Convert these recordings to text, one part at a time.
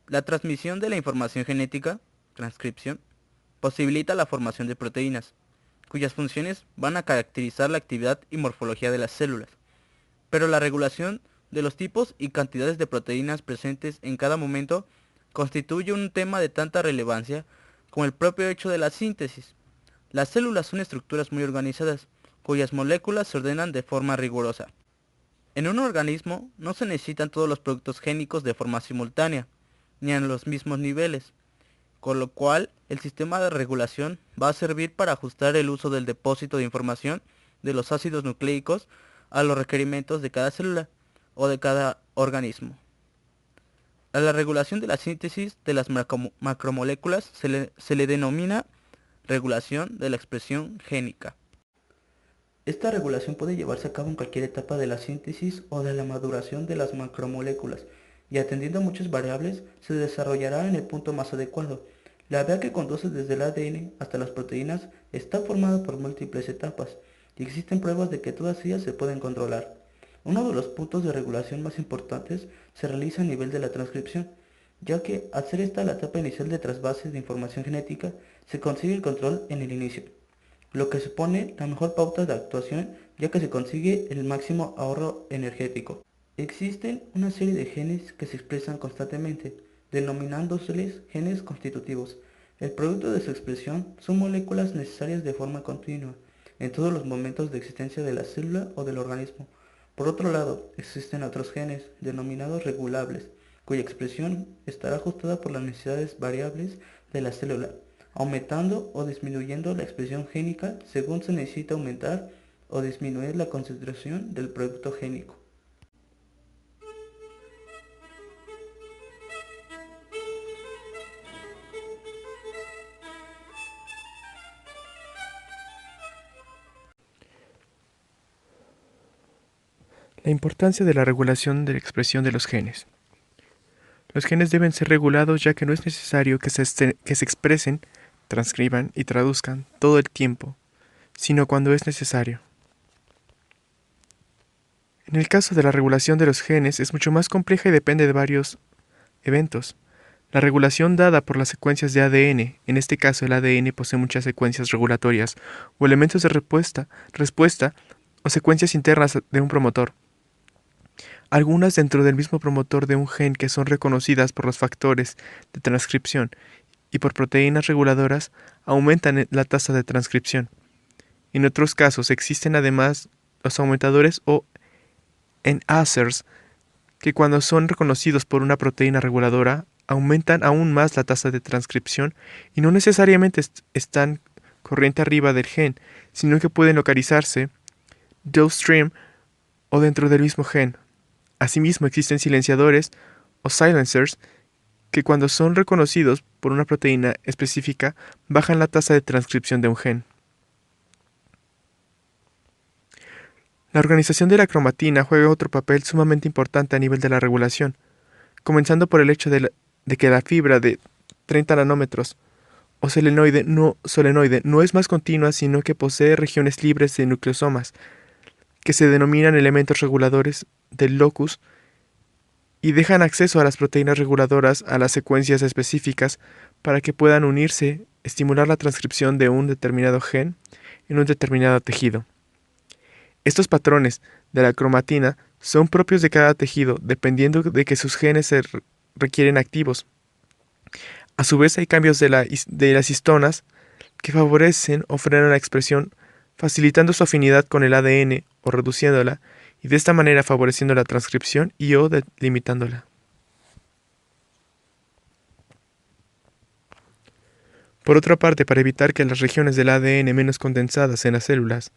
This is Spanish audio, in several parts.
La transmisión de la información genética, transcripción, posibilita la formación de proteínas, cuyas funciones van a caracterizar la actividad y morfología de las células. Pero la regulación de los tipos y cantidades de proteínas presentes en cada momento constituye un tema de tanta relevancia como el propio hecho de la síntesis. Las células son estructuras muy organizadas, cuyas moléculas se ordenan de forma rigurosa. En un organismo no se necesitan todos los productos génicos de forma simultánea, ni en los mismos niveles, con lo cual el sistema de regulación va a servir para ajustar el uso del depósito de información de los ácidos nucleicos a los requerimientos de cada célula o de cada organismo. A la regulación de la síntesis de las macromoléculas se le denomina regulación de la expresión génica. Esta regulación puede llevarse a cabo en cualquier etapa de la síntesis o de la maduración de las macromoléculas, y atendiendo a muchas variables, se desarrollará en el punto más adecuado. La vía que conduce desde el ADN hasta las proteínas está formada por múltiples etapas, y existen pruebas de que todas ellas se pueden controlar. Uno de los puntos de regulación más importantes se realiza a nivel de la transcripción, ya que al ser esta la etapa inicial de trasvase de información genética, se consigue el control en el inicio, lo que supone la mejor pauta de actuación, ya que se consigue el máximo ahorro energético. Existen una serie de genes que se expresan constantemente, denominándose genes constitutivos. El producto de su expresión son moléculas necesarias de forma continua en todos los momentos de existencia de la célula o del organismo. Por otro lado, existen otros genes, denominados regulables, cuya expresión estará ajustada por las necesidades variables de la célula, aumentando o disminuyendo la expresión génica según se necesita aumentar o disminuir la concentración del producto génico. La importancia de la regulación de la expresión de los genes. Los genes deben ser regulados ya que no es necesario que se expresen, transcriban y traduzcan todo el tiempo, sino cuando es necesario. En el caso de la regulación de los genes es mucho más compleja y depende de varios eventos. La regulación dada por las secuencias de ADN, en este caso el ADN posee muchas secuencias regulatorias o elementos de respuesta o secuencias internas de un promotor. Algunas dentro del mismo promotor de un gen que son reconocidas por los factores de transcripción y por proteínas reguladoras aumentan la tasa de transcripción. En otros casos existen además los aumentadores o enhancers que cuando son reconocidos por una proteína reguladora aumentan aún más la tasa de transcripción y no necesariamente están corriente arriba del gen, sino que pueden localizarse downstream o dentro del mismo gen. Asimismo existen silenciadores o silencers que cuando son reconocidos por una proteína específica bajan la tasa de transcripción de un gen. La organización de la cromatina juega otro papel sumamente importante a nivel de la regulación, comenzando por el hecho de que la fibra de 30 nanómetros o solenoide no es más continua, sino que posee regiones libres de nucleosomas, que se denominan elementos reguladores del locus, y dejan acceso a las proteínas reguladoras a las secuencias específicas para que puedan unirse, estimular la transcripción de un determinado gen en un determinado tejido. Estos patrones de la cromatina son propios de cada tejido, dependiendo de que sus genes se requieren activos. A su vez hay cambios de las histonas que favorecen o frenan la expresión, facilitando su afinidad con el ADN o reduciéndola, y de esta manera favoreciendo la transcripción y o limitándola. Por otra parte, para evitar que las regiones del ADN menos condensadas en las células,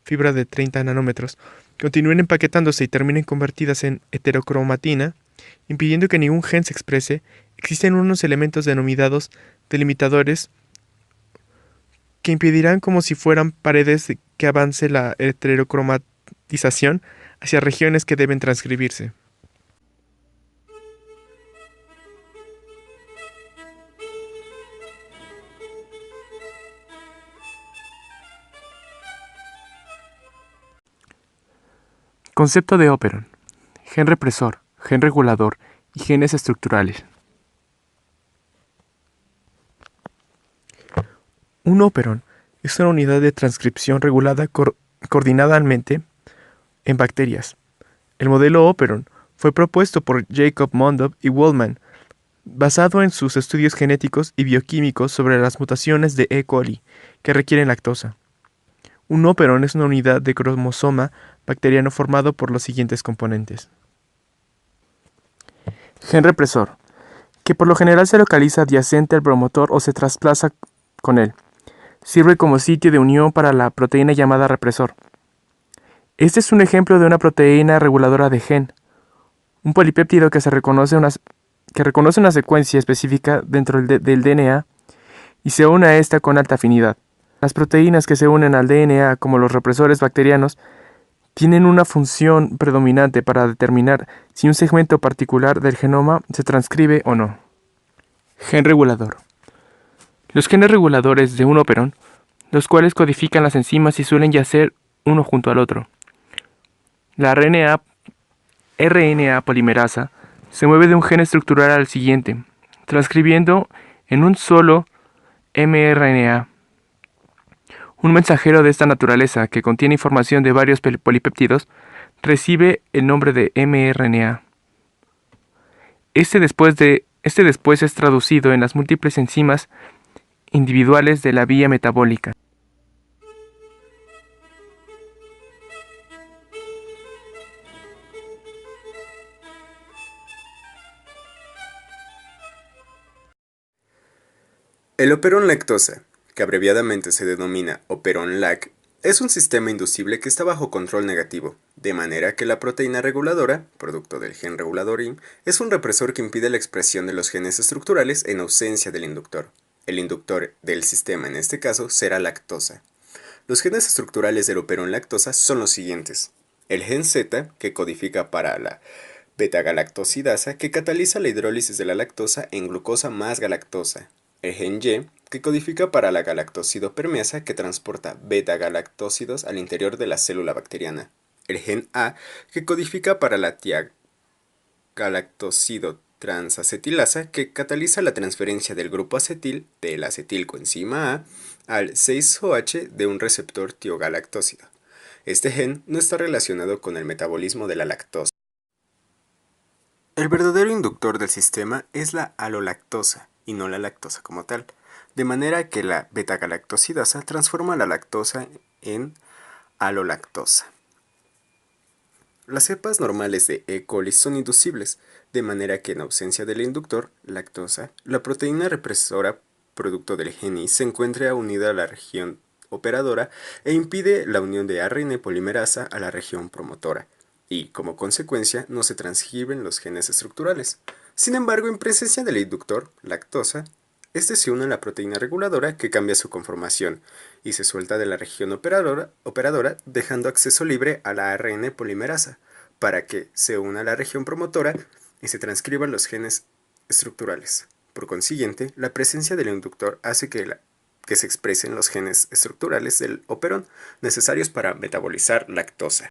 fibra de 30 nanómetros, continúen empaquetándose y terminen convertidas en heterocromatina, impidiendo que ningún gen se exprese, existen unos elementos denominados delimitadores que impedirán como si fueran paredes que avance la heterocromatización hacia regiones que deben transcribirse. Concepto de Operon: gen represor, gen regulador y genes estructurales. Un óperon es una unidad de transcripción regulada coordinadamente en bacterias. El modelo óperon fue propuesto por Jacob Mondop y Waldman, basado en sus estudios genéticos y bioquímicos sobre las mutaciones de E. coli que requieren lactosa. Un óperon es una unidad de cromosoma bacteriano formado por los siguientes componentes. Gen represor, que por lo general se localiza adyacente al promotor o se trasplaza con él. Sirve como sitio de unión para la proteína llamada represor. Este es un ejemplo de una proteína reguladora de gen, un polipéptido que reconoce una secuencia específica dentro del DNA y se une a esta con alta afinidad. Las proteínas que se unen al DNA, como los represores bacterianos, tienen una función predominante para determinar si un segmento particular del genoma se transcribe o no. Gen regulador. Los genes reguladores de un óperon, los cuales codifican las enzimas y suelen yacer uno junto al otro. La RNA polimerasa se mueve de un gen estructural al siguiente, transcribiendo en un solo mRNA. Un mensajero de esta naturaleza, que contiene información de varios polipéptidos, recibe el nombre de mRNA. Este después es traducido en las múltiples enzimas individuales de la vía metabólica. El operón lactosa, que abreviadamente se denomina operón-lac, es un sistema inducible que está bajo control negativo, de manera que la proteína reguladora, producto del gen regulador IM, es un represor que impide la expresión de los genes estructurales en ausencia del inductor. El inductor del sistema en este caso será lactosa. Los genes estructurales del operón lactosa son los siguientes: el gen Z, que codifica para la beta-galactosidasa, que cataliza la hidrólisis de la lactosa en glucosa más galactosa; el gen Y, que codifica para la galactosidopermeasa, que transporta beta-galactósidos al interior de la célula bacteriana; el gen A, que codifica para la tiagalactosidotransacetilasa, que cataliza la transferencia del grupo acetil del acetilcoenzima A al 6-OH de un receptor tiogalactósido. Este gen no está relacionado con el metabolismo de la lactosa. El verdadero inductor del sistema es la alolactosa y no la lactosa como tal, de manera que la beta-galactosidasa transforma la lactosa en alolactosa. Las cepas normales de E. coli son inducibles, de manera que en ausencia del inductor, lactosa, la proteína represora producto del gen Y se encuentra unida a la región operadora e impide la unión de ARN polimerasa a la región promotora, y, como consecuencia, no se transcriben los genes estructurales. Sin embargo, en presencia del inductor, lactosa, este se une a la proteína reguladora, que cambia su conformación y se suelta de la región operadora, dejando acceso libre a la ARN polimerasa para que se una a la región promotora y se transcriban los genes estructurales. Por consiguiente, la presencia del inductor hace que se expresen los genes estructurales del operón necesarios para metabolizar lactosa.